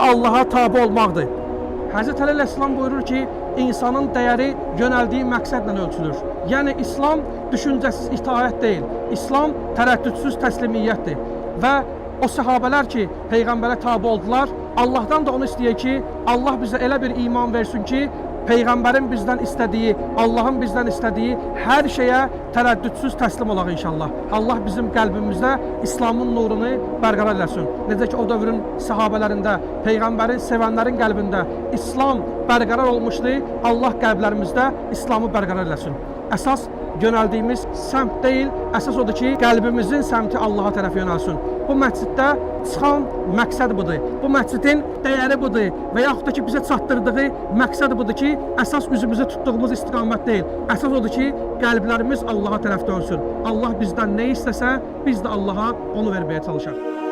Allaha tabe olmaqdır. Həzrət Əli əleyhissalam buyurur ki, insanın dəyəri yönəldiyi məqsədlə ölçülür. Yəni İslam düşüncəsiz itaət deyil. İslam tərəddüdsüz təslimiyyətdir. Və o səhabələr ki, Peyğəmbərə tabe oldular, Allahdan da onu istəyir ki, Allah bizə elə bir iman versin ki, Peyğəmbərin bizdən istədiyi, Allahın bizdən istədiyi hər şeyə tərəddüdsüz təslim olaq inşallah. Allah bizim qəlbimizdə İslamın nurunu bərqərar eləsin. Necə ki, o dövrün səhabələrində, Peyğəmbərin sevənlərin qəlbində İslam bərqərar olmuşdu, Allah qəlblərimizdə İslamı bərqərar eləsin. Əsas yönəldiyimiz səmt deyil, əsas odur ki, qəlbimizin səmti Allaha tərəf yönəlsin. Bu məsciddə çıxan məqsəd budur. Bu məscidin dəyəri budur və yaxud da ki, bizə çatdırdığı məqsəd budur ki, əsas üzümüzü tutduğumuz istiqamət deyil. Əsas odur ki, qəlblərimiz Allaha tərəf dönsün. Allah bizdən nə istəsə, biz də Allaha onu verməyə çalışaq.